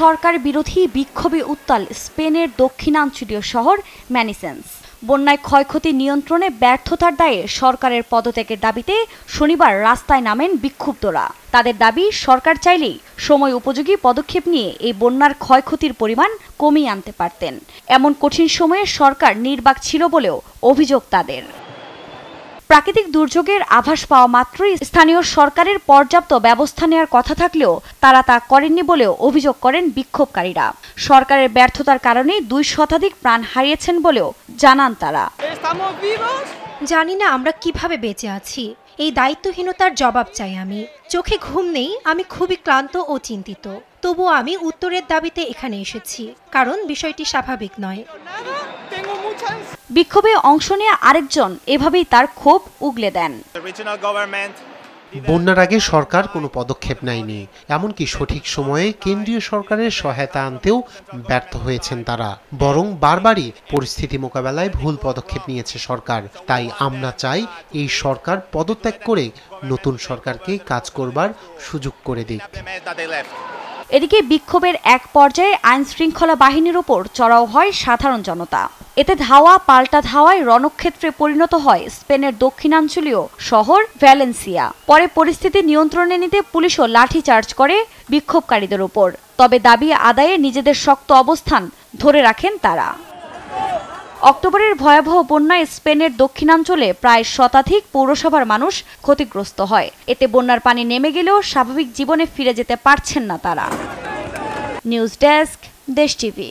সরকার বিরোধী বিক্ষোভে উত্তাল স্পেনের দক্ষিণাঞ্চলীয় শহর ম্যানিসেন্স। বন্যায় ক্ষয়ক্ষতি নিয়ন্ত্রণে ব্যর্থতার দায়ে সরকারের পদত্যাগের দাবিতে শনিবার রাস্তায় নামেন বিক্ষুব্ধরা। তাদের দাবি, সরকার চাইলেই সময় উপযোগী পদক্ষেপ নিয়ে এই বন্যার ক্ষয়ক্ষতির পরিমাণ কমিয়ে আনতে পারতেন। এমন কঠিন সময়ে সরকার নির্বাক ছিল বলেও অভিযোগ তাদের। প্রাকৃতিক দুর্যোগের আভাস পাওয়া মাত্রই স্থানীয় সরকারের পর্যাপ্ত ব্যবস্থা নেওয়ার কথা থাকলেও তারা তা করেননি বলেও অভিযোগ করেন বিক্ষোভকারীরা। সরকারের ব্যর্থতার কারণে 2 শতাধিক প্রাণ হারিয়েছেন বলেও জানান তারা। জানি না আমরা কিভাবে বেঁচে আছি। এই দায়িত্বহীনতার জবাব চাই আমি। চোখে ঘুম নেই, আমি খুবই ক্লান্ত ও চিন্তিত। তবুও আমি উত্তরের দাবিতে এখানে এসেছি, কারণ বিষয়টি স্বাভাবিক নয়। বিক্ষোভে অংশ নিয়ে আরেকজন এভাবেই তার ক্ষোভ উগলে দেন। বন্যার আগে সরকার কোনো পদক্ষেপ নেয়নি, এমনকি সঠিক সময়ে কেন্দ্রীয় সরকারের সহায়তা আনতেও ব্যর্থ হয়েছেন তারা। বরং বারবারই পরিস্থিতি মোকাবেলায় ভুল পদক্ষেপ নিয়েছে সরকার। তাই আমরা চাই এই সরকার পদত্যাগ করে নতুন সরকারকে কাজ করবার সুযোগ করে দিক। এদিকে বিক্ষোভের এক পর্যায়ে আইন শৃঙ্খলা বাহিনীর ওপর চড়াও হয় সাধারণ জনতা। এতে ধাওয়া পাল্টা ধাওয়ায় রণক্ষেত্রে পরিণত হয় স্পেনের দক্ষিণাঞ্চলীয় শহর ভ্যালেন্সিয়া। পরে পরিস্থিতি নিয়ন্ত্রণে নিতে পুলিশও লাঠিচার্জ করে বিক্ষোভকারীদের ওপর। তবে দাবি আদায়ে নিজেদের শক্ত অবস্থান ধরে রাখেন তারা। অক্টোবরের ভয়াবহ বন্যায় স্পেনের দক্ষিণাঞ্চলে প্রায় শতাধিক পৌরসভার মানুষ ক্ষতিগ্রস্ত হয়। এতে বন্যার পানি নেমে গেলেও স্বাভাবিক জীবনে ফিরে যেতে পারছেন না তারা। নিউজ ডেস্ক, দেশ টিভি।